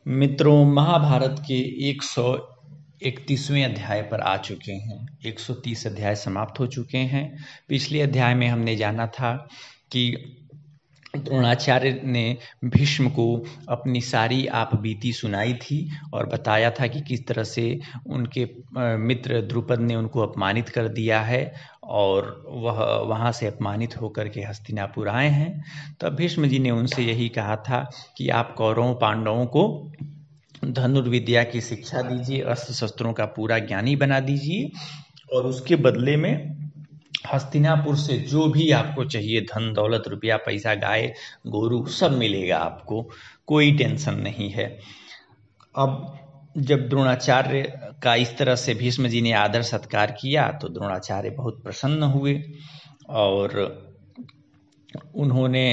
मित्रों, महाभारत के 131वें अध्याय पर आ चुके हैं। 130 अध्याय समाप्त हो चुके हैं। पिछले अध्याय में हमने जाना था कि द्रोणाचार्य ने भीष्म को अपनी सारी आपबीती सुनाई थी और बताया था कि किस तरह से उनके मित्र द्रुपद ने उनको अपमानित कर दिया है और वह वहाँ से अपमानित होकर के हस्तिनापुर आए हैं। तब भीष्म जी ने उनसे यही कहा था कि आप कौरवों पांडवों को धनुर्विद्या की शिक्षा दीजिए, अस्त्र शस्त्रों का पूरा ज्ञानी बना दीजिए और उसके बदले में हस्तिनापुर से जो भी आपको चाहिए, धन दौलत रुपया पैसा गाय गोरू सब मिलेगा आपको, कोई टेंशन नहीं है। अब जब द्रोणाचार्य का इस तरह से भीष्म जी ने आदर सत्कार किया तो द्रोणाचार्य बहुत प्रसन्न हुए और उन्होंने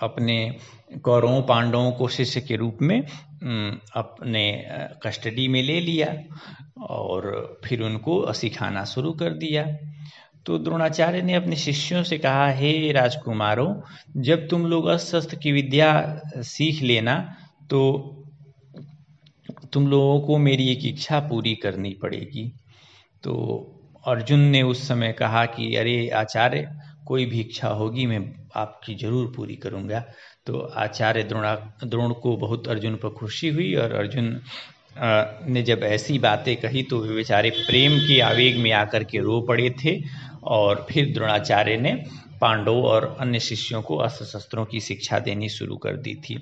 अपने कौरवों पांडवों को शिष्य के रूप में अपने कस्टडी में ले लिया और फिर उनको सिखाना शुरू कर दिया। तो द्रोणाचार्य ने अपने शिष्यों से कहा, हे राजकुमारों, जब तुम लोग अस्त्र शस्त्र की विद्या सीख लेना तो तुम लोगों को मेरी एक इच्छा पूरी करनी पड़ेगी। तो अर्जुन ने उस समय कहा कि अरे आचार्य, कोई भी इच्छा होगी मैं आपकी जरूर पूरी करूंगा। तो आचार्य द्रोण को बहुत अर्जुन पर खुशी हुई और अर्जुन ने जब ऐसी बातें कही तो वे बेचारे प्रेम के आवेग में आकर के रो पड़े थे और फिर द्रोणाचार्य ने पांडवों और अन्य शिष्यों को अस्त्र शस्त्रों की शिक्षा देनी शुरू कर दी थी।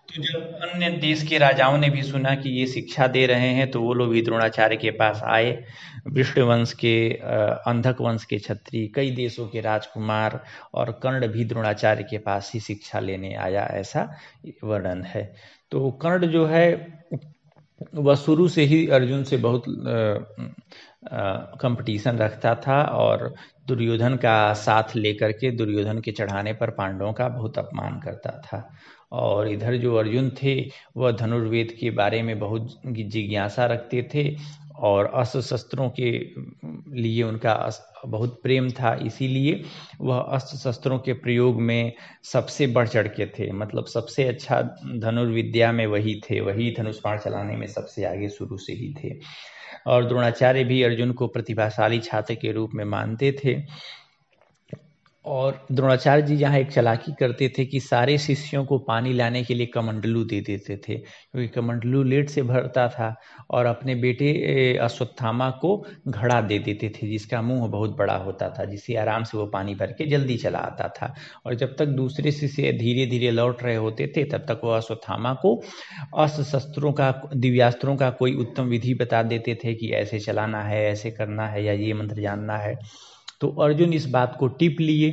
तो जब अन्य देश के राजाओं ने भी सुना कि ये शिक्षा दे रहे हैं तो वो लोग भी द्रोणाचार्य के पास आए। वृष्ण वंश के, अंधक वंश के क्षत्रिय, कई देशों के राजकुमार और कर्ण भी द्रोणाचार्य के पास ही शिक्षा लेने आया, ऐसा वर्णन है। तो कर्ण जो है वह शुरू से ही अर्जुन से बहुत कंपटीशन रखता था और दुर्योधन का साथ लेकर के दुर्योधन के चढ़ाने पर पांडवों का बहुत अपमान करता था। और इधर जो अर्जुन थे वह धनुर्वेद के बारे में बहुत जिज्ञासा रखते थे और अस्त्र शस्त्रों के लिए उनका बहुत प्रेम था, इसीलिए वह अस्त्र शस्त्रों के प्रयोग में सबसे बढ़ चढ़ के थे। मतलब सबसे अच्छा धनुर्विद्या में वही थे, वही धनुष बाण चलाने में सबसे आगे शुरू से ही थे। और द्रोणाचार्य भी अर्जुन को प्रतिभाशाली छात्र के रूप में मानते थे। और द्रोणाचार्य जी यहाँ एक चालाकी करते थे कि सारे शिष्यों को पानी लाने के लिए कमंडलू दे देते थे, क्योंकि कमंडलू लेट से भरता था, और अपने बेटे अश्वत्थामा को घड़ा दे देते थे जिसका मुंह बहुत बड़ा होता था, जिससे आराम से वो पानी भर के जल्दी चला आता था। और जब तक दूसरे शिष्य धीरे धीरे लौट रहे होते थे तब तक वो अश्वत्थामा को अस्त्र शस्त्रों का, दिव्यास्त्रों का कोई उत्तम विधि बता देते थे कि ऐसे चलाना है, ऐसे करना है, या ये मंत्र जानना है। तो अर्जुन इस बात को टिप लिए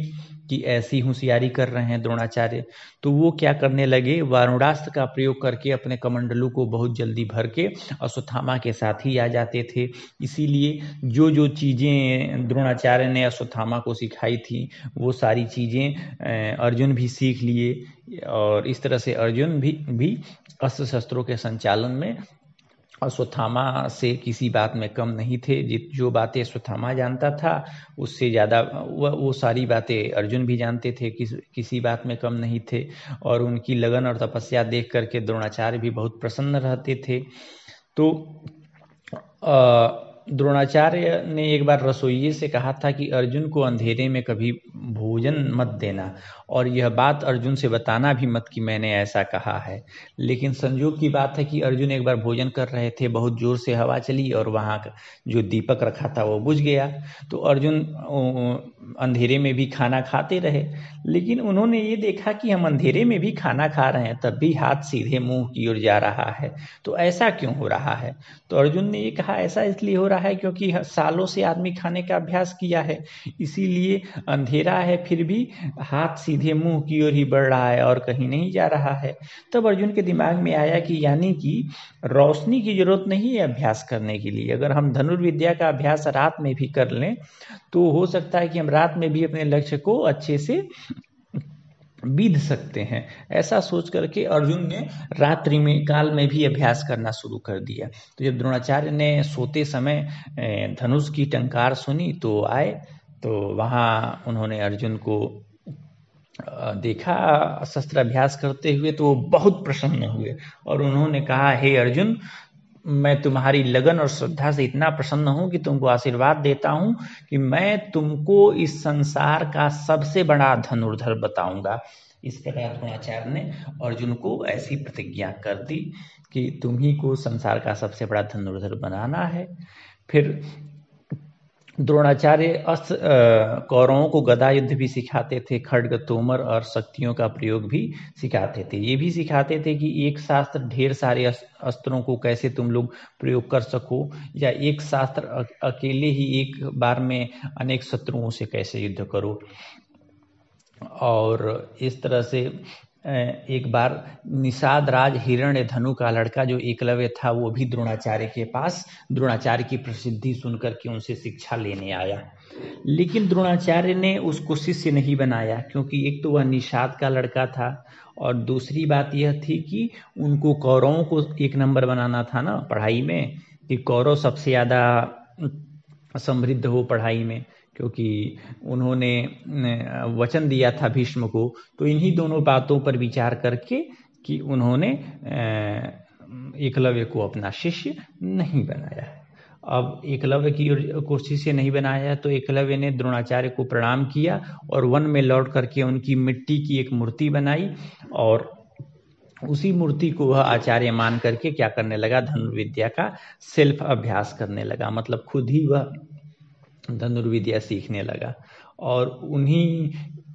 कि ऐसी होशियारी कर रहे हैं द्रोणाचार्य, तो वो क्या करने लगे, वारुणास्त्र का प्रयोग करके अपने कमंडलू को बहुत जल्दी भर के अश्वत्थामा के साथ ही आ जाते थे। इसीलिए जो जो चीज़ें द्रोणाचार्य ने अश्वत्थामा को सिखाई थी वो सारी चीज़ें अर्जुन भी सीख लिए और इस तरह से अर्जुन भी अस्त्र शस्त्रों के संचालन में अश्वत्थामा से किसी बात में कम नहीं थे। जो बातें अश्वत्थामा जानता था उससे ज़्यादा वो सारी बातें अर्जुन भी जानते थे, किसी बात में कम नहीं थे। और उनकी लगन और तपस्या देख करके द्रोणाचार्य भी बहुत प्रसन्न रहते थे। तो द्रोणाचार्य ने एक बार रसोइये से कहा था कि अर्जुन को अंधेरे में कभी भोजन मत देना, और यह बात अर्जुन से बताना भी मत कि मैंने ऐसा कहा है। लेकिन संयोग की बात है कि अर्जुन एक बार भोजन कर रहे थे, बहुत जोर से हवा चली और वहाँ जो दीपक रखा था वो बुझ गया। तो अर्जुन अंधेरे में भी खाना खाते रहे, लेकिन उन्होंने ये देखा कि हम अंधेरे में भी खाना खा रहे हैं तब भी हाथ सीधे मुंह की ओर जा रहा है, तो ऐसा क्यों हो रहा है। तो अर्जुन ने ये कहा, ऐसा इसलिए हो रहा है क्योंकि सालों से आदमी खाने का अभ्यास किया है, इसीलिए अंधेरा है फिर भी हाथ सीधे मुंह की ओर ही बढ़ रहा है और कहीं नहीं जा रहा है। तब अर्जुन के दिमाग में आया कि यानी कि रोशनी की जरूरत नहीं है अभ्यास करने के लिए, अगर हम धनुर्विद्या का अभ्यास रात में भी कर लें तो हो सकता है कि हम रात में भी अपने लक्ष्य को अच्छे से विध सकते हैं। ऐसा सोच करके अर्जुन ने रात्रि में काल में भी अभ्यास करना शुरू कर दिया। तो जब द्रोणाचार्य ने सोते समय धनुष की टंकार सुनी तो आए, तो वहाँ उन्होंने अर्जुन को देखा शस्त्र अभ्यास करते हुए तो वो बहुत प्रसन्न हुए और उन्होंने कहा, हे अर्जुन, मैं तुम्हारी लगन और श्रद्धा से इतना प्रसन्न हूं कि तुमको आशीर्वाद देता हूं कि मैं तुमको इस संसार का सबसे बड़ा धनुर्धर बताऊंगा। इस प्रकार द्रोणाचार्य ने अर्जुन को ऐसी प्रतिज्ञा कर दी कि तुम ही को संसार का सबसे बड़ा धनुर्धर बनाना है। फिर द्रोणाचार्य कौरवों को गदा युद्ध भी सिखाते थे, खड्ग, तोमर और शक्तियों का प्रयोग भी सिखाते थे। ये भी सिखाते थे कि एक शास्त्र ढेर सारे अस्त्रों को कैसे तुम लोग प्रयोग कर सको, या एक शास्त्र अकेले ही एक बार में अनेक शत्रुओं से कैसे युद्ध करो। और इस तरह से एक बार निषाद राज हिरण्यधनु का लड़का जो एकलव्य था वो भी द्रोणाचार्य के पास द्रोणाचार्य की प्रसिद्धि सुनकर के उनसे शिक्षा लेने आया। लेकिन द्रोणाचार्य ने उसको शिष्य नहीं बनाया, क्योंकि एक तो वह निषाद का लड़का था और दूसरी बात यह थी कि उनको कौरवों को एक नंबर बनाना था ना पढ़ाई में, कि कौरव सबसे ज़्यादा समृद्ध हो पढ़ाई में, क्योंकि उन्होंने वचन दिया था भीष्म को। तो इन्हीं दोनों बातों पर विचार करके कि उन्होंने एकलव्य को अपना शिष्य नहीं बनाया। अब एकलव्य को शिष्य नहीं बनाया तो एकलव्य ने द्रोणाचार्य को प्रणाम किया और वन में लौट करके उनकी मिट्टी की एक मूर्ति बनाई और उसी मूर्ति को वह आचार्य मान करके क्या करने लगा, धनुर्विद्या का सेल्फ अभ्यास करने लगा। मतलब खुद ही वह धनुर्विद्या सीखने लगा और उन्हीं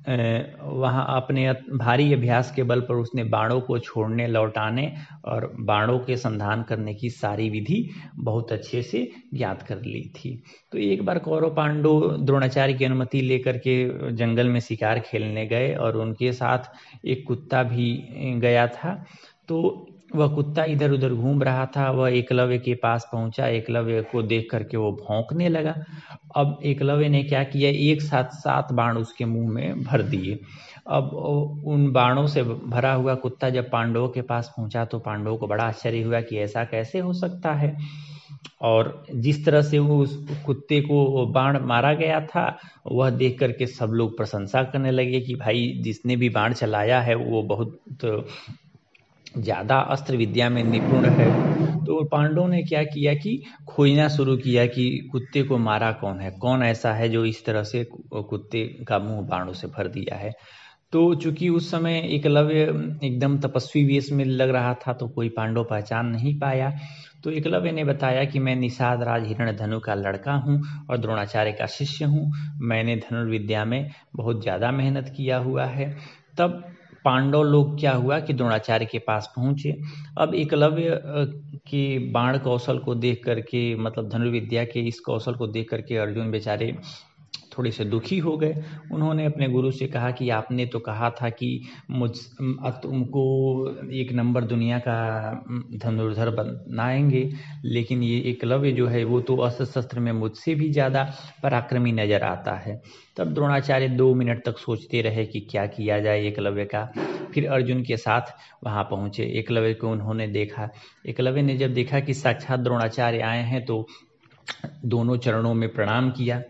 वहाँ अपने भारी अभ्यास के बल पर उसने बाणों को छोड़ने, लौटाने और बाणों के संधान करने की सारी विधि बहुत अच्छे से ज्ञात कर ली थी। तो एक बार कौरव पांडव द्रोणाचार्य की अनुमति लेकर के जंगल में शिकार खेलने गए और उनके साथ एक कुत्ता भी गया था। तो वह कुत्ता इधर उधर घूम रहा था, वह एकलव्य के पास पहुंचा, एकलव्य को देख करके वो भौंकने लगा। अब एकलव्य ने क्या किया, एक साथ 7 बाण उसके मुंह में भर दिए। अब उन बाणों से भरा हुआ कुत्ता जब पांडवों के पास पहुंचा तो पांडवों को बड़ा आश्चर्य हुआ कि ऐसा कैसे हो सकता है। और जिस तरह से वो उस कुत्ते को बाण मारा गया था वह देख करके सब लोग प्रशंसा करने लगे कि भाई जिसने भी बाण चलाया है वो बहुत ज़्यादा अस्त्र विद्या में निपुण है। तो पांडवों ने क्या किया कि खोजना शुरू किया कि कुत्ते को मारा कौन है, कौन ऐसा है जो इस तरह से कुत्ते का मुंह बाणों से भर दिया है। तो चूंकि उस समय एकलव्य एकदम तपस्वी वेश में लग रहा था तो कोई पांडव पहचान नहीं पाया। तो एकलव्य ने बताया कि मैं निषाद राज हिरण्यधनु का लड़का हूँ और द्रोणाचार्य का शिष्य हूँ, मैंने धनुर्विद्या में बहुत ज़्यादा मेहनत किया हुआ है। तब पांडव लोग क्या हुआ कि द्रोणाचार्य के पास पहुंचे। अब एकलव्य के बाण कौशल को देख करके, मतलब धनुर्विद्या के इस कौशल को देख करके अर्जुन बेचारे थोड़े से दुखी हो गए। उन्होंने अपने गुरु से कहा कि आपने तो कहा था कि तुमको एक नंबर दुनिया का धनुर्धर बनाएंगे, लेकिन ये एकलव्य जो है वो तो अस्त्र शस्त्र में मुझसे भी ज़्यादा पराक्रमी नजर आता है। तब द्रोणाचार्य 2 मिनट तक सोचते रहे कि क्या किया जाए एकलव्य का। फिर अर्जुन के साथ वहाँ पहुँचे, एकलव्य को उन्होंने देखा। एकलव्य ने जब देखा कि साक्षात द्रोणाचार्य आए हैं तो दोनों चरणों में प्रणाम किया,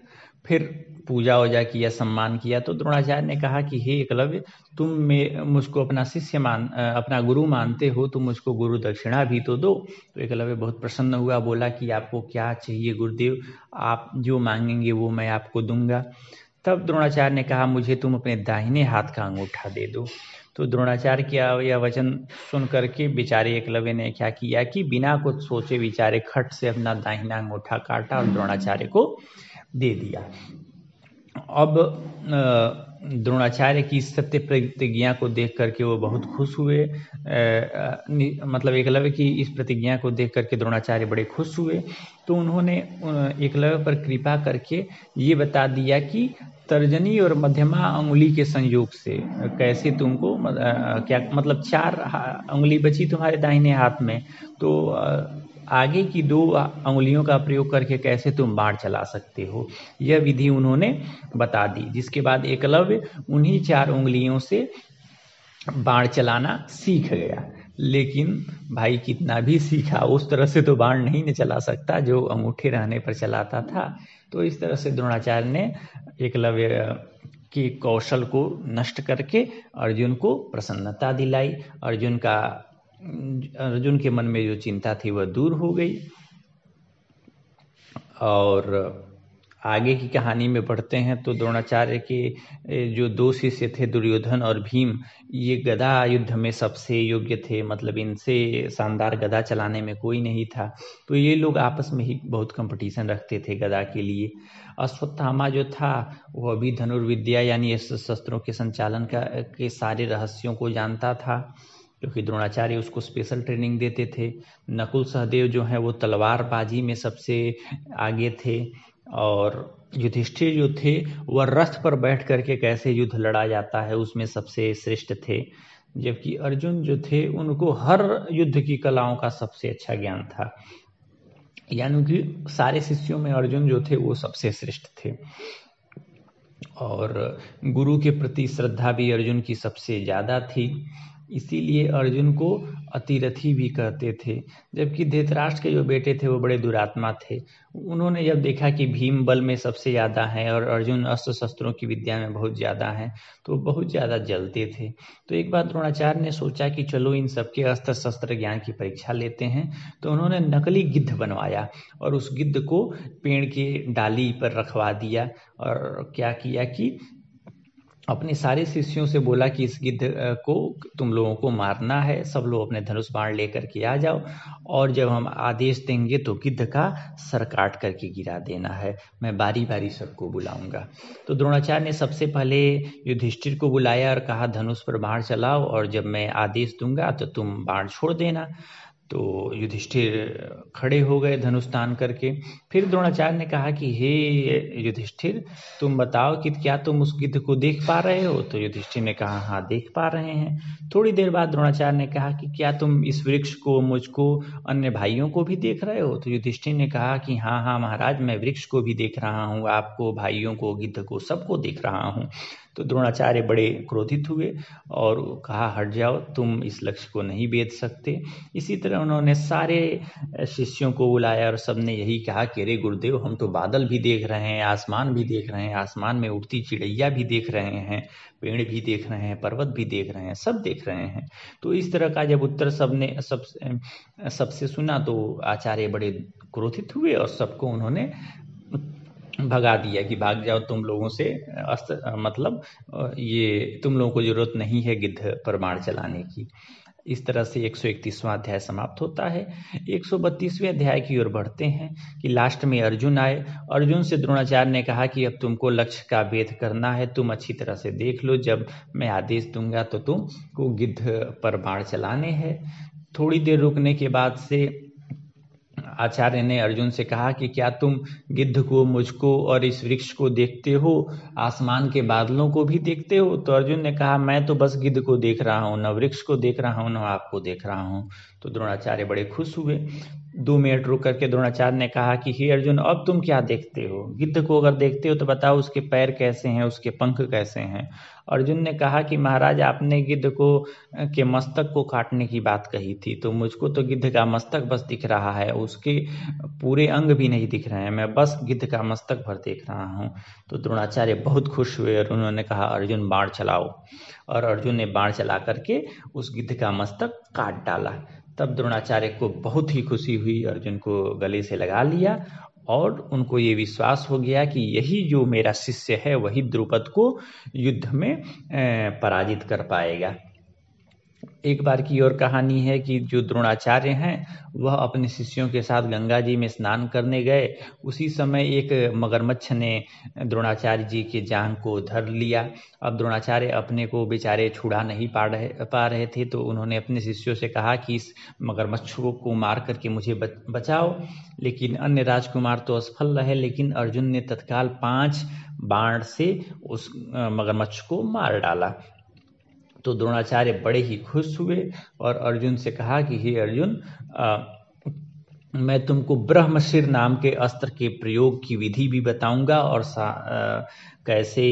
फिर पूजा वूजा किया, सम्मान किया। तो द्रोणाचार्य ने कहा कि हे एकलव्य, तुम मुझको अपना शिष्य अपना गुरु मानते हो तो मुझको गुरु दक्षिणा भी तो दो। तो एकलव्य बहुत प्रसन्न हुआ, बोला कि आपको क्या चाहिए गुरुदेव, आप जो मांगेंगे वो मैं आपको दूंगा। तब द्रोणाचार्य ने कहा मुझे तुम अपने दाहिने हाथ का अंगूठा दे दो। तो द्रोणाचार्य का यह वचन सुन करके बेचारे एकलव्य ने क्या किया कि बिना कुछ सोचे विचारे खट से अपना दाहिना अंगूठा काटा और द्रोणाचार्य को दे दिया। अब द्रोणाचार्य की सत्य प्रतिज्ञा को देख करके वो बहुत खुश हुए। मतलब एकलव्य की इस प्रतिज्ञा को देख करके द्रोणाचार्य बड़े खुश हुए। तो उन्होंने एकलव्य पर कृपा करके ये बता दिया कि तर्जनी और मध्यमा अंगुली के संयोग से कैसे तुमको क्या मतलब 4 अंगुली बची तुम्हारे दाहिने हाथ में, तो आगे की 2 अंगुलियों का प्रयोग करके कैसे तुम बाण चला सकते हो, यह विधि उन्होंने बता दी। जिसके बाद एकलव्य उन्हीं 4 उंगलियों से बाण चलाना सीख गया। लेकिन भाई कितना भी सीखा उस तरह से तो बाण नहीं न चला सकता जो अंगूठे रहने पर चलाता था। तो इस तरह से द्रोणाचार्य ने एकलव्य के कौशल को नष्ट करके अर्जुन को प्रसन्नता दिलाई। अर्जुन के मन में जो चिंता थी वह दूर हो गई। और आगे की कहानी में बढ़ते हैं तो द्रोणाचार्य के जो दो शिष्य थे दुर्योधन और भीम, ये गदा युद्ध में सबसे योग्य थे, मतलब इनसे शानदार गदा चलाने में कोई नहीं था। तो ये लोग आपस में ही बहुत कंपटीशन रखते थे गदा के लिए। अश्वत्थामा जो था वो भी धनुर्विद्या यानी शस्त्रों के संचालन के सारे रहस्यों को जानता था, क्योंकि द्रोणाचार्य उसको स्पेशल ट्रेनिंग देते थे। नकुल सहदेव जो हैं वो तलवारबाजी में सबसे आगे थे। और युधिष्ठिर जो थे वह रथ पर बैठ करके कैसे युद्ध लड़ा जाता है उसमें सबसे श्रेष्ठ थे। जबकि अर्जुन जो थे उनको हर युद्ध की कलाओं का सबसे अच्छा ज्ञान था, यानी कि सारे शिष्यों में अर्जुन जो थे वो सबसे श्रेष्ठ थे। और गुरु के प्रति श्रद्धा भी अर्जुन की सबसे ज़्यादा थी, इसीलिए अर्जुन को अतिरथी भी कहते थे। जबकि धृतराष्ट्र के जो बेटे थे वो बड़े दुरात्मा थे। उन्होंने जब देखा कि भीम बल में सबसे ज़्यादा हैं और अर्जुन अस्त्र शस्त्रों की विद्या में बहुत ज़्यादा हैं, तो बहुत ज़्यादा जलते थे। तो एक बार द्रोणाचार्य ने सोचा कि चलो इन सबके अस्त्र शस्त्र ज्ञान की परीक्षा लेते हैं। तो उन्होंने नकली गिद्ध बनवाया और उस गिद्ध को पेड़ के डाली पर रखवा दिया। और क्या किया कि अपने सारे शिष्यों से बोला कि इस गिद्ध को तुम लोगों को मारना है, सब लोग अपने धनुष बाण लेकर के आ जाओ, और जब हम आदेश देंगे तो गिद्ध का सर काट करके गिरा देना है। मैं बारी बारी सबको बुलाऊंगा। तो द्रोणाचार्य ने सबसे पहले युधिष्ठिर को बुलाया और कहा धनुष पर बाण चलाओ और जब मैं आदेश दूंगा तो तुम बाण छोड़ देना। तो युधिष्ठिर खड़े हो गए धनुष तान करके। फिर द्रोणाचार्य ने कहा कि हे युधिष्ठिर, तुम बताओ कि क्या तुम उस गिद्ध को देख पा रहे हो? तो युधिष्ठिर ने कहा हाँ देख पा रहे हैं। थोड़ी देर बाद द्रोणाचार्य ने कहा कि क्या तुम इस वृक्ष को, मुझको, अन्य भाइयों को भी देख रहे हो? तो युधिष्ठिर ने कहा कि हाँ हाँ महाराज, मैं वृक्ष को भी देख रहा हूँ, आपको, भाइयों को, गिद्ध को, सबको देख रहा हूँ। तो द्रोणाचार्य बड़े क्रोधित हुए और कहा हट जाओ, तुम इस लक्ष्य को नहीं भेद सकते। इसी तरह उन्होंने सारे शिष्यों को बुलाया और सबने यही कहा कि अरे गुरुदेव, हम तो बादल भी देख रहे हैं, आसमान भी देख रहे हैं, आसमान में उड़ती चिड़ैया भी देख रहे हैं, पेड़ भी देख रहे हैं, पर्वत भी देख रहे हैं, सब देख रहे हैं। तो इस तरह का जब उत्तर सबसे सुना तो आचार्य बड़े क्रोधित हुए और सबको उन्होंने भगा दिया कि भाग जाओ, तुम लोगों से मतलब ये तुम लोगों को जरूरत नहीं है गिद्ध पर बाण चलाने की। इस तरह से 131वां अध्याय समाप्त होता है। 132वें अध्याय की ओर बढ़ते हैं कि लास्ट में अर्जुन आए। अर्जुन से द्रोणाचार्य ने कहा कि अब तुमको लक्ष्य का भेद करना है, तुम अच्छी तरह से देख लो, जब मैं आदेश दूंगा तो तुमको गिद्ध पर बाण चलाने हैं। थोड़ी देर रुकने के बाद से आचार्य ने अर्जुन से कहा कि क्या तुम गिद्ध को, मुझको और इस वृक्ष को देखते हो, आसमान के बादलों को भी देखते हो? तो अर्जुन ने कहा मैं तो बस गिद्ध को देख रहा हूँ, न वृक्ष को देख रहा हूँ, न आपको देख रहा हूँ। तो द्रोणाचार्य बड़े खुश हुए। 2 मिनट रुक करके द्रोणाचार्य ने कहा कि हे अर्जुन, अब तुम क्या देखते हो? गिद्ध को अगर देखते हो तो बताओ उसके पैर कैसे हैं, उसके पंख कैसे हैं? अर्जुन ने कहा कि महाराज, आपने गिद्ध को के मस्तक को काटने की बात कही थी, तो मुझको तो गिद्ध का मस्तक बस दिख रहा है, उसके पूरे अंग भी नहीं दिख रहे हैं, मैं बस गिद्ध का मस्तक भर देख रहा हूँ। तो द्रोणाचार्य बहुत खुश हुए और उन्होंने कहा अर्जुन बाण चलाओ। और अर्जुन ने बाण चला करके उस गिद्ध का मस्तक काट डाला। तब द्रोणाचार्य को बहुत ही खुशी हुई, अर्जुन को गले से लगा लिया और उनको ये विश्वास हो गया कि यही जो मेरा शिष्य है वही द्रुपद को युद्ध में पराजित कर पाएगा। एक बार की और कहानी है कि जो द्रोणाचार्य हैं वह अपने शिष्यों के साथ गंगा जी में स्नान करने गए। उसी समय एक मगरमच्छ ने द्रोणाचार्य जी के जांघ को धर लिया। अब द्रोणाचार्य अपने को बेचारे छुड़ा नहीं पा रहे थे, तो उन्होंने अपने शिष्यों से कहा कि इस मगरमच्छ को मार करके मुझे बचाओ। लेकिन अन्य राजकुमार तो असफल रहे, लेकिन अर्जुन ने तत्काल 5 बाण से उस मगरमच्छ को मार डाला। तो द्रोणाचार्य बड़े ही खुश हुए और अर्जुन से कहा कि हे अर्जुन, मैं तुमको ब्रह्मशिर नाम के अस्त्र के प्रयोग की विधि भी बताऊंगा और कैसे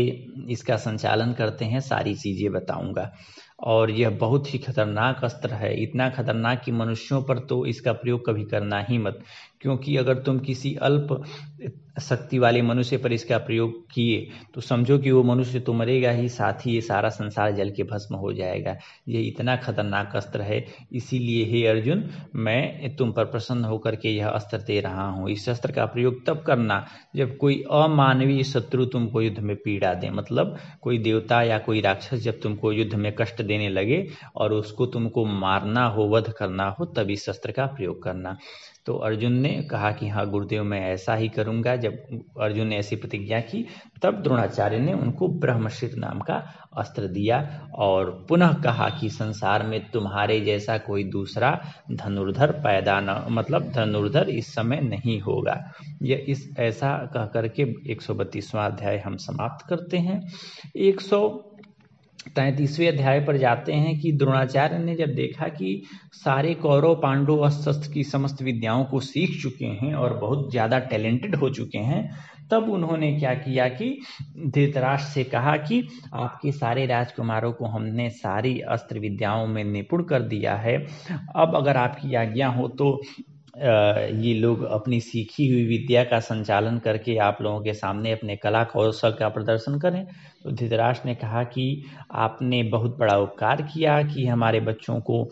इसका संचालन करते हैं सारी चीजें बताऊंगा। और यह बहुत ही खतरनाक अस्त्र है, इतना खतरनाक कि मनुष्यों पर तो इसका प्रयोग कभी करना ही मत, क्योंकि अगर तुम किसी शक्ति वाले मनुष्य पर इसका प्रयोग किए तो समझो कि वो मनुष्य तो मरेगा ही, साथ ही ये सारा संसार जल के भस्म हो जाएगा। ये इतना खतरनाक अस्त्र है, इसीलिए हे अर्जुन, मैं तुम पर प्रसन्न होकर के यह अस्त्र दे रहा हूँ। इस अस्त्र का प्रयोग तब करना जब कोई अमानवीय शत्रु तुमको युद्ध में पीड़ा दे, मतलब कोई देवता या कोई राक्षस जब तुमको युद्ध में कष्ट देने लगे और उसको तुमको मारना हो, वध करना हो, तब इस अस्त्र का प्रयोग करना। तो अर्जुन ने कहा कि हाँ गुरुदेव, मैं ऐसा ही करूँगा। जब अर्जुन ने ऐसी प्रतिज्ञा की तब द्रोणाचार्य ने उनको ब्रह्मशिर नाम का अस्त्र दिया और पुनः कहा कि संसार में तुम्हारे जैसा कोई दूसरा धनुर्धर पैदा न, मतलब धनुर्धर इस समय नहीं होगा। यह इस ऐसा कह करके 132वां अध्याय हम समाप्त करते हैं। 133वें अध्याय पर जाते हैं कि द्रोणाचार्य ने जब देखा कि सारे कौरव पांडव अस्त्र शस्त्र की समस्त विद्याओं को सीख चुके हैं और बहुत ज़्यादा टैलेंटेड हो चुके हैं, तब उन्होंने क्या किया कि धृतराष्ट्र से कहा कि आपके सारे राजकुमारों को हमने सारी अस्त्र विद्याओं में निपुण कर दिया है। अब अगर आपकी आज्ञा हो तो ये लोग अपनी सीखी हुई विद्या का संचालन करके आप लोगों के सामने अपने कला कौशल का प्रदर्शन करें। तो धृतराष्ट्र ने कहा कि आपने बहुत बड़ा उपकार किया कि हमारे बच्चों को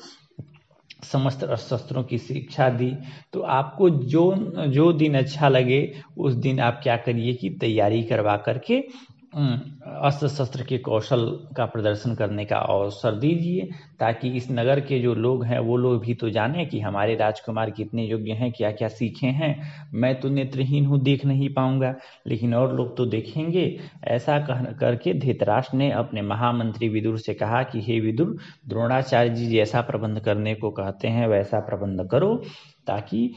समस्त शस्त्रों की शिक्षा दी। तो आपको जो दिन अच्छा लगे उस दिन आप क्या करिए कि तैयारी करवा करके अस्त्र शस्त्र के कौशल का प्रदर्शन करने का अवसर दीजिए, ताकि इस नगर के जो लोग हैं वो लोग भी तो जाने कि हमारे राजकुमार कितने योग्य हैं, क्या क्या सीखे हैं। मैं तो नेत्रहीन हूँ, देख नहीं पाऊंगा, लेकिन और लोग तो देखेंगे। ऐसा करके धृतराष्ट्र ने अपने महामंत्री विदुर से कहा कि हे विदुर, द्रोणाचार्य जी जैसा प्रबंध करने को कहते हैं वैसा प्रबंध करो, ताकि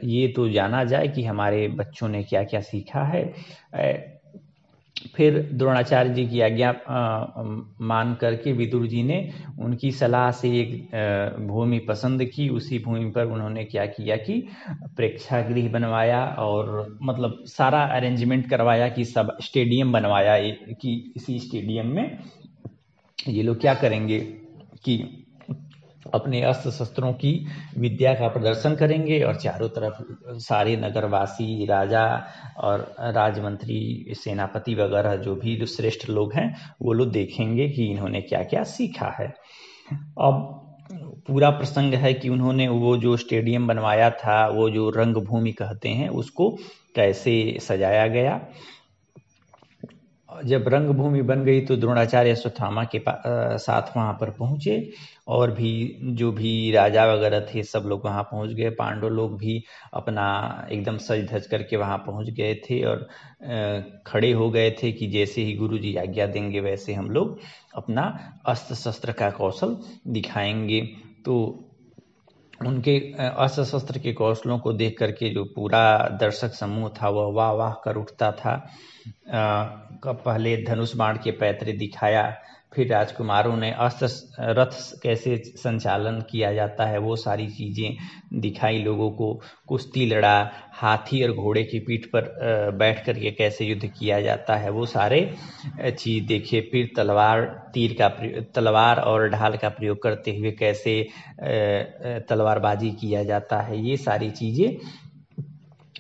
ये तो जाना जाए कि हमारे बच्चों ने क्या क्या सीखा है। फिर द्रोणाचार्य जी की आज्ञा मान करके विदुर जी ने उनकी सलाह से एक भूमि पसंद की। उसी भूमि पर उन्होंने क्या किया कि प्रेक्षागृह बनवाया और मतलब सारा अरेंजमेंट करवाया कि सब स्टेडियम बनवाया कि इसी स्टेडियम में ये लोग क्या करेंगे कि अपने अस्त्र शस्त्रों की विद्या का प्रदर्शन करेंगे और चारों तरफ सारे नगरवासी, राजा और राजमंत्री, सेनापति वगैरह जो भी श्रेष्ठ लोग हैं वो लोग देखेंगे कि इन्होंने क्या क्या सीखा है। अब पूरा प्रसंग है कि उन्होंने वो जो स्टेडियम बनवाया था, वो जो रंगभूमि कहते हैं, उसको कैसे सजाया गया। जब रंगभूमि बन गई तो द्रोणाचार्य अश्वत्थामा के साथ वहाँ पर पहुँचे और भी जो भी राजा वगैरह थे सब लोग वहाँ पहुँच गए। पांडव लोग भी अपना एकदम सज धज करके वहाँ पहुँच गए थे और खड़े हो गए थे कि जैसे ही गुरु जी आज्ञा देंगे वैसे हम लोग अपना अस्त्र शस्त्र का कौशल दिखाएंगे। तो उनके अस्त्र शस्त्र के कौशलों को देख करके जो पूरा दर्शक समूह था वह वाह वाह कर उठता था। पहले धनुष बाण के पैतरे दिखाया, फिर राजकुमारों ने अस्त्र रथ कैसे संचालन किया जाता है वो सारी चीज़ें दिखाई लोगों को। कुश्ती लड़ा, हाथी और घोड़े की पीठ पर बैठ कर के कैसे युद्ध किया जाता है वो सारे चीज़ देखे। फिर तलवार और ढाल का प्रयोग करते हुए कैसे तलवारबाजी किया जाता है, ये सारी चीज़ें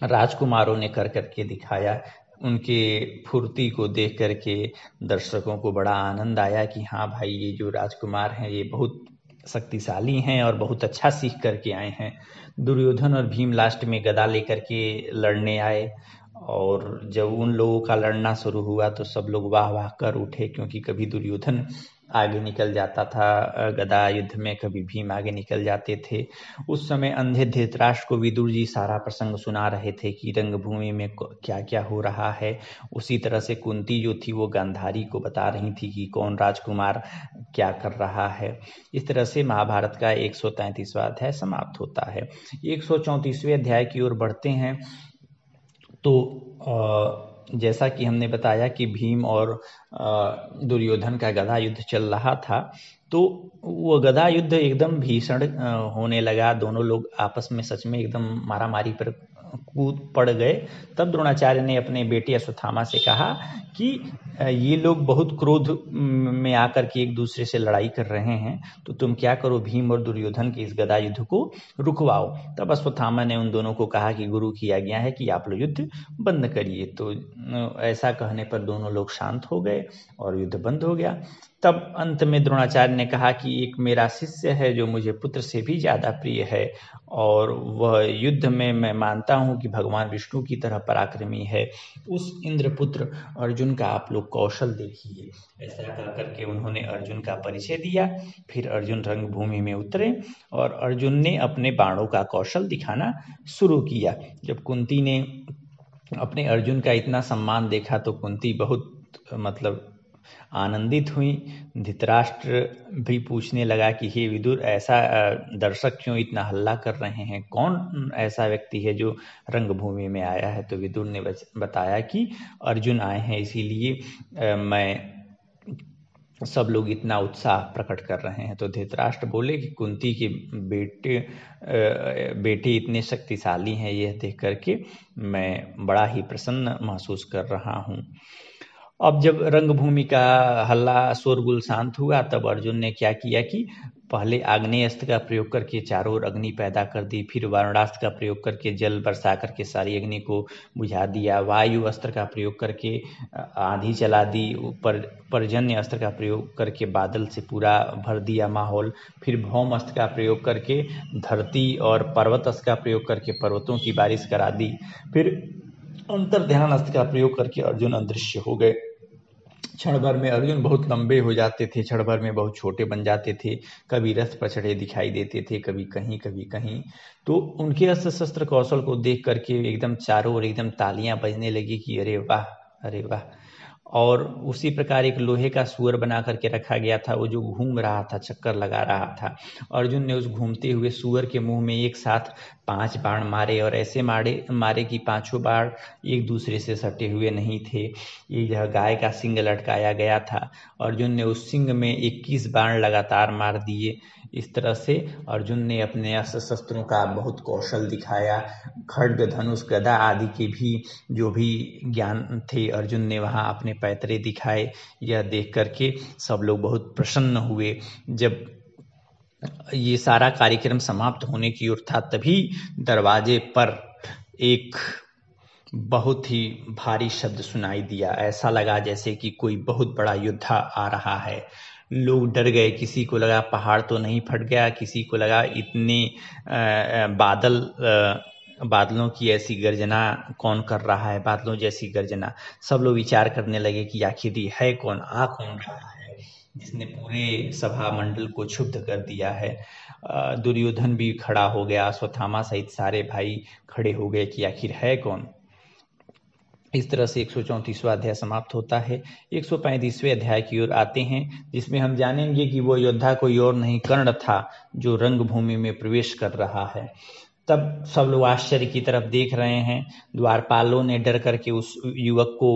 राजकुमारों ने कर करके दिखाया। उनके फुर्ती को देख करके दर्शकों को बड़ा आनंद आया कि हाँ भाई, ये जो राजकुमार हैं ये बहुत शक्तिशाली हैं और बहुत अच्छा सीख करके आए हैं। दुर्योधन और भीम लास्ट में गदा लेकर के लड़ने आए और जब उन लोगों का लड़ना शुरू हुआ तो सब लोग वाह वाह कर उठे, क्योंकि कभी दुर्योधन आगे निकल जाता था गदा युद्ध में, कभी भीम आगे निकल जाते थे। उस समय अंधे धृतराष्ट्र को विदुर जी सारा प्रसंग सुना रहे थे कि रंगभूमि में क्या क्या हो रहा है। उसी तरह से कुंती जो थी वो गांधारी को बता रही थी कि कौन राजकुमार क्या कर रहा है। इस तरह से महाभारत का 133वां अध्याय समाप्त होता है। 134वें अध्याय की ओर बढ़ते हैं। तो जैसा कि हमने बताया कि भीम और दुर्योधन का गदा युद्ध चल रहा था, तो वो गदा युद्ध एकदम भीषण होने लगा। दोनों लोग आपस में सच में एकदम मारामारी पर कूद पड़ गए। तब द्रोणाचार्य ने अपने बेटे अश्वत्थामा से कहा कि ये लोग बहुत क्रोध में आकर के एक दूसरे से लड़ाई कर रहे हैं, तो तुम क्या करो, भीम और दुर्योधन के इस गदा युद्ध को रुकवाओ। तब अश्वत्थामा ने उन दोनों को कहा कि गुरु की आज्ञा है कि आप लोग युद्ध बंद करिए। तो ऐसा कहने पर दोनों लोग शांत हो गए और युद्ध बंद हो गया। तब अंत में द्रोणाचार्य ने कहा कि एक मेरा शिष्य है जो मुझे पुत्र से भी ज़्यादा प्रिय है, और वह युद्ध में मैं मानता हूँ कि भगवान विष्णु की तरह पराक्रमी है, उस इंद्रपुत्र अर्जुन का आप लोग कौशल देखिए। ऐसा कह करके उन्होंने अर्जुन का परिचय दिया। फिर अर्जुन रंगभूमि में उतरे और अर्जुन ने अपने बाणों का कौशल दिखाना शुरू किया। जब कुंती ने अपने अर्जुन का इतना सम्मान देखा तो कुंती बहुत आनंदित हुई। धृतराष्ट्र भी पूछने लगा कि हे विदुर, ऐसा दर्शक क्यों इतना हल्ला कर रहे हैं, कौन ऐसा व्यक्ति है जो रंगभूमि में आया है। तो विदुर ने बताया कि अर्जुन आए हैं, इसीलिए मैं सब लोग इतना उत्साह प्रकट कर रहे हैं। तो धृतराष्ट्र बोले कि कुंती के बेटे इतने शक्तिशाली हैं, यह देख करके मैं बड़ा ही प्रसन्न महसूस कर रहा हूँ। अब जब रंगभूमि का हल्ला शोरगुल शांत हुआ, तब अर्जुन ने क्या किया कि पहले आग्नेय अस्त्र का प्रयोग करके चारों ओर अग्नि पैदा कर दी, फिर वारुणास्त्र का प्रयोग करके जल बरसा करके सारी अग्नि को बुझा दिया, वायु अस्त्र का प्रयोग करके आंधी चला दी, ऊपर पर्जन्य अस्त्र का प्रयोग करके बादल से पूरा भर दिया माहौल, फिर भौम अस्त्र का प्रयोग करके धरती और पर्वत अस्त्र का प्रयोग करके पर्वतों की बारिश करा दी, फिर अंतर्ध्यान अस्त्र का प्रयोग करके अर्जुन अदृश्य हो गए। क्षण भर में अर्जुन बहुत लंबे हो जाते थे, क्षण भर में बहुत छोटे बन जाते थे, कभी रथ पर चढ़े दिखाई देते थे, कभी कहीं कभी कहीं। तो उनके अस्त्र शस्त्र कौशल को देख करके एकदम चारों ओर एकदम तालियां बजने लगी कि अरे वाह, अरे वाह। और उसी प्रकार एक लोहे का सुअर बना करके रखा गया था, वो जो घूम रहा था, चक्कर लगा रहा था। अर्जुन ने उस घूमते हुए सुअर के मुंह में एक साथ 5 बाण मारे, और ऐसे मारे कि 5 बाण एक दूसरे से सटे हुए नहीं थे। यह गाय का सिंग लटकाया गया था, अर्जुन ने उस सिंग में 21 बाण लगातार मार दिए। इस तरह से अर्जुन ने अपने अस्त्र शस्त्रों का बहुत कौशल दिखाया। खड्ग, धनुष, गदा आदि के भी जो भी ज्ञान थे, अर्जुन ने वहाँ अपने पैतरे दिखाए। यह देख करके सब लोग बहुत प्रसन्न हुए। जब ये सारा कार्यक्रम समाप्त होने की ओर था, तभी दरवाजे पर एक बहुत ही भारी शब्द सुनाई दिया। ऐसा लगा जैसे कि कोई बहुत बड़ा योद्धा आ रहा है। लोग डर गए, किसी को लगा पहाड़ तो नहीं फट गया, किसी को लगा इतने बादलों की ऐसी गर्जना कौन कर रहा है, बादलों जैसी गर्जना। सब लोग विचार करने लगे कि आखिर ये है कौन, आ कौन रहा है जिसने पूरे सभा मंडल को क्षुब्ध कर दिया है। दुर्योधन भी खड़ा हो गया, अश्वत्थामा सहित सारे भाई खड़े हो गए कि आखिर है कौन। इस तरह से 134वां अध्याय समाप्त होता है। 135वें अध्याय की ओर आते हैं, जिसमें हम जानेंगे कि वो योद्धा कोई और नहीं, कर्ण था, जो रंगभूमि में प्रवेश कर रहा है। तब सब लोग आश्चर्य की तरफ देख रहे हैं। द्वारपालों ने डर करके उस युवक को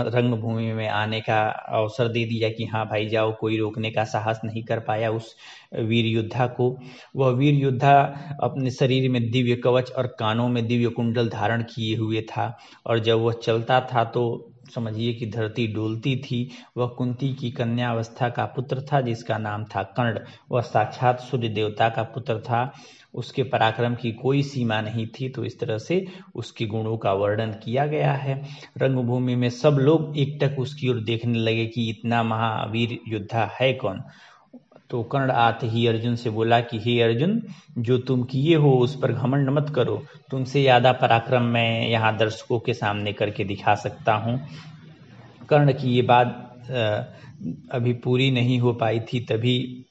रंगभूमि में आने का अवसर दे दिया कि हाँ भाई जाओ। कोई रोकने का साहस नहीं कर पाया उस वीर योद्धा को। वह वीर योद्धा अपने शरीर में दिव्य कवच और कानों में दिव्य कुंडल धारण किए हुए था, और जब वह चलता था तो समझिए कि धरती डोलती थी। वह कुंती की कन्या अवस्था का पुत्र था, जिसका नाम था कर्ण। वह साक्षात सूर्य देवता का पुत्र था। उसके पराक्रम की कोई सीमा नहीं थी। तो इस तरह से उसके गुणों का वर्णन किया गया है। रंगभूमि में सब लोग एकटक उसकी ओर देखने लगे कि इतना महावीर योद्धा है कौन। तो कर्ण आते ही अर्जुन से बोला कि हे अर्जुन, जो तुम किए हो उस पर घमंड मत करो। तुमसे ज्यादा पराक्रम मैं यहाँ दर्शकों के सामने करके दिखा सकता हूँ। कर्ण की ये बात अभी पूरी नहीं हो पाई थी, तभी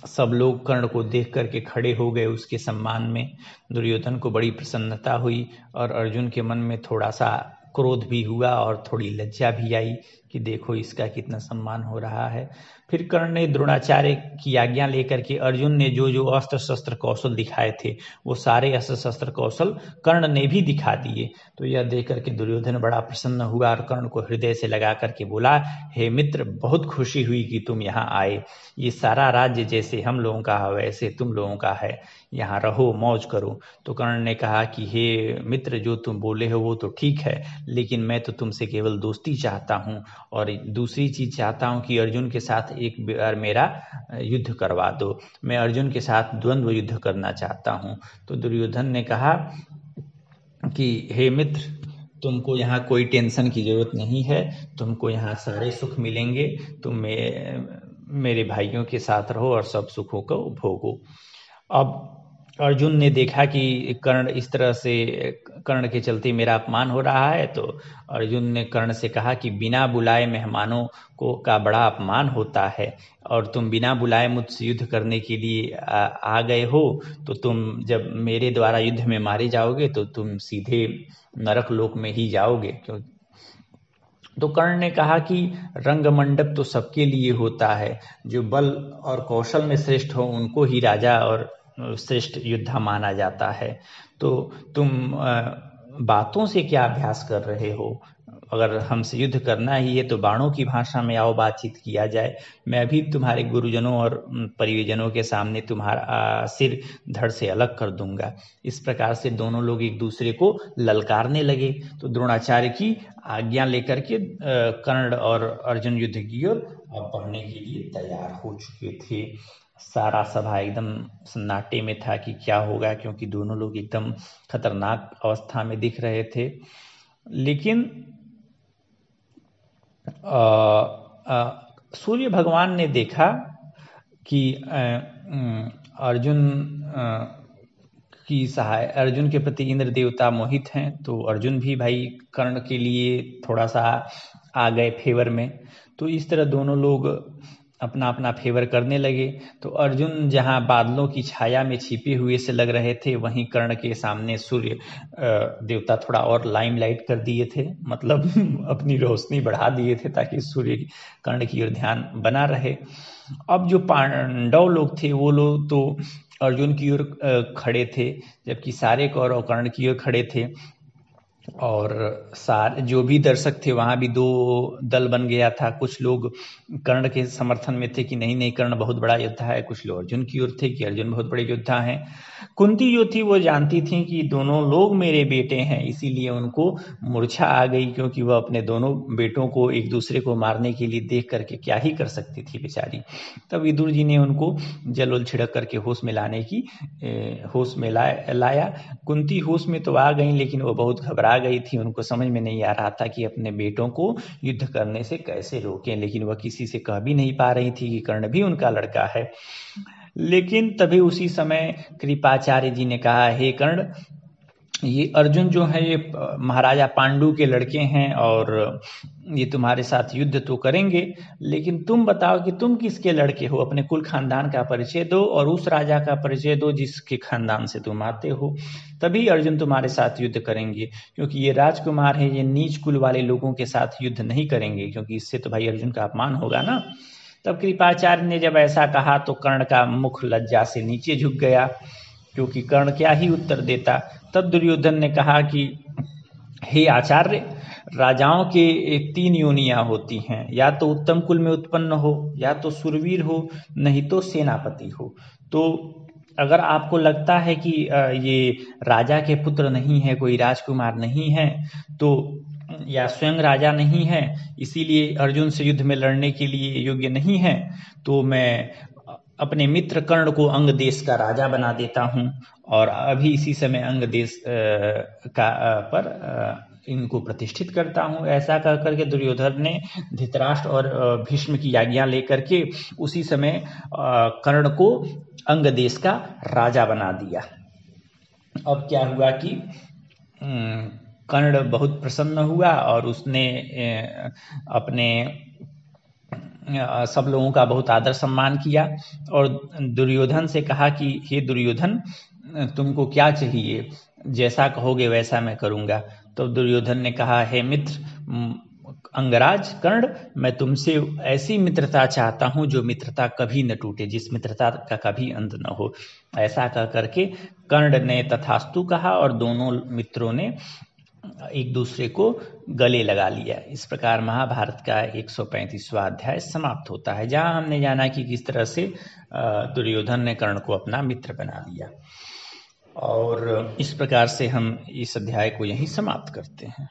सब लोग कर्ण को देख करके खड़े हो गए उसके सम्मान में। दुर्योधन को बड़ी प्रसन्नता हुई और अर्जुन के मन में थोड़ा सा क्रोध भी हुआ और थोड़ी लज्जा भी आई कि देखो इसका कितना सम्मान हो रहा है। फिर कर्ण ने द्रोणाचार्य की आज्ञा लेकर के अर्जुन ने जो जो अस्त्र शस्त्र कौशल दिखाए थे वो सारे अस्त्र शस्त्र कौशल कर्ण ने भी दिखा दिए। तो यह देख करके दुर्योधन बड़ा प्रसन्न हुआ और कर्ण को हृदय से लगा करके बोला, हे मित्र, बहुत खुशी हुई कि तुम यहाँ आए। ये सारा राज्य जैसे हम लोगों का है वैसे तुम लोगों का है, यहाँ रहो मौज करो। तो कर्ण ने कहा कि हे मित्र, जो तुम बोले हो वो तो ठीक है, लेकिन मैं तो तुमसे केवल दोस्ती चाहता हूँ और दूसरी चीज चाहता हूँ कि अर्जुन के साथ एक बार मेरा युद्ध करवा दो। मैं अर्जुन के साथ द्वंद्व युद्ध करना चाहता हूँ। तो दुर्योधन ने कहा कि हे मित्र, तुमको यहाँ कोई टेंशन की जरूरत नहीं है, तुमको यहाँ सारे सुख मिलेंगे, तुम मेरे भाइयों के साथ रहो और सब सुखों को भोगो। अब अर्जुन ने देखा कि कर्ण इस तरह से, कर्ण के चलते मेरा अपमान हो रहा है, तो अर्जुन ने कर्ण से कहा कि बिना बुलाए मेहमानों को का बड़ा अपमान होता है और तुम बिना बुलाए मुझसे युद्ध करने के लिए आ गए हो, तो तुम जब मेरे द्वारा युद्ध में मारे जाओगे तो तुम सीधे नरक लोक में ही जाओगे। क्यों? तो कर्ण ने कहा कि रंग मंडप तो सबके लिए होता है, जो बल और कौशल में श्रेष्ठ हो उनको ही राजा और श्रेष्ठ योद्धा माना जाता है। तो तुम बातों से क्या अभ्यास कर रहे हो? अगर हमसे युद्ध करना ही है तो बाणों की भाषा में आओ, बातचीत किया जाए। मैं भी तुम्हारे गुरुजनों और परिजनों के सामने तुम्हारा सिर धड़ से अलग कर दूंगा। इस प्रकार से दोनों लोग एक दूसरे को ललकारने लगे। तो द्रोणाचार्य की आज्ञा लेकर के कर्ण और अर्जुन युद्ध की ओर बढ़ने के लिए तैयार हो चुके थे। सारा सभा एकदम सन्नाटे में था कि क्या होगा, क्योंकि दोनों लोग एकदम खतरनाक अवस्था में दिख रहे थे। लेकिन सूर्य भगवान ने देखा कि अर्जुन की अर्जुन के प्रति इंद्र देवता मोहित हैं, तो अर्जुन भी भाई कर्ण के लिए थोड़ा सा आ गए फेवर में। तो इस तरह दोनों लोग अपना अपना फेवर करने लगे। तो अर्जुन जहां बादलों की छाया में छिपे हुए से लग रहे थे, वहीं कर्ण के सामने सूर्य देवता थोड़ा और लाइमलाइट कर दिए थे, मतलब अपनी रोशनी बढ़ा दिए थे ताकि सूर्य कर्ण की ओर ध्यान बना रहे। अब जो पांडव लोग थे वो लोग तो अर्जुन की ओर खड़े थे, जबकि सारे कौरव कर्ण की ओर खड़े थे। और सारे जो भी दर्शक थे वहां भी दो दल बन गया था। कुछ लोग कर्ण के समर्थन में थे कि नहीं नहीं कर्ण बहुत बड़ा योद्धा है, कुछ लोग अर्जुन की ओर थे कि अर्जुन बहुत बड़े योद्धा हैं। कुंती जो थी वो जानती थी कि दोनों लोग मेरे बेटे हैं, इसीलिए उनको मूर्छा आ गई, क्योंकि वह अपने दोनों बेटों को एक दूसरे को मारने के लिए देख करके क्या ही कर सकती थी बेचारी। तब विदुर जी ने उनको जल उल छिड़क करके होश में लाने की होश में लाया। कुंती होश में तो आ गई, लेकिन वो बहुत घबरा गई थी। उनको समझ में नहीं आ रहा था कि अपने बेटों को युद्ध करने से कैसे रोकें, लेकिन वह किसी से कह भी नहीं पा रही थी कि कर्ण भी उनका लड़का है। लेकिन तभी उसी समय कृपाचार्य जी ने कहा, हे कर्ण, ये अर्जुन जो है ये महाराजा पांडु के लड़के हैं और ये तुम्हारे साथ युद्ध तो करेंगे, लेकिन तुम बताओ कि तुम किसके लड़के हो। अपने कुल खानदान का परिचय दो और उस राजा का परिचय दो जिसके खानदान से तुम आते हो, तभी अर्जुन तुम्हारे साथ युद्ध करेंगे। क्योंकि ये राजकुमार है, ये नीच कुल वाले लोगों के साथ युद्ध नहीं करेंगे, क्योंकि इससे तो भाई अर्जुन का अपमान होगा ना। तब कृपाचार्य ने जब ऐसा कहा तो कर्ण का मुख लज्जा से नीचे झुक गया, क्योंकि कर्ण क्या ही उत्तर देता। तब दुर्योधन ने कहा कि हे आचार्य, राजाओं के 3 योनियां होती हैं, या तो उत्तम कुल में उत्पन्न हो, या तो सुरवीर हो, नहीं तो सेनापति हो। तो अगर आपको लगता है कि ये राजा के पुत्र नहीं है, कोई राजकुमार नहीं है, तो या स्वयं राजा नहीं है, इसीलिए अर्जुन से युद्ध में लड़ने के लिए योग्य नहीं है, तो मैं अपने मित्र कर्ण को अंग देश का राजा बना देता हूं और अभी इसी समय अंग देश पर इनको प्रतिष्ठित करता हूं। ऐसा कह करके दुर्योधन ने धृतराष्ट्र और भीष्म की आज्ञा लेकर के उसी समय कर्ण को अंग देश का राजा बना दिया। अब क्या हुआ कि कर्ण बहुत प्रसन्न हुआ और उसने अपने सब लोगों का बहुत आदर सम्मान किया और दुर्योधन से कहा कि हे दुर्योधन, तुमको क्या चाहिए, जैसा कहोगे वैसा मैं करूंगा। तो दुर्योधन ने कहा, हे मित्र, अंगराज कर्ण, मैं तुमसे ऐसी मित्रता चाहता हूँ जो मित्रता कभी न टूटे, जिस मित्रता का कभी अंत न हो। ऐसा कह करके कर्ण ने तथास्तु कहा और दोनों मित्रों ने एक दूसरे को गले लगा लिया। इस प्रकार महाभारत का 135वां अध्याय समाप्त होता है, जहाँ हमने जाना कि किस तरह से दुर्योधन ने कर्ण को अपना मित्र बना लिया। और इस प्रकार से हम इस अध्याय को यहीं समाप्त करते हैं।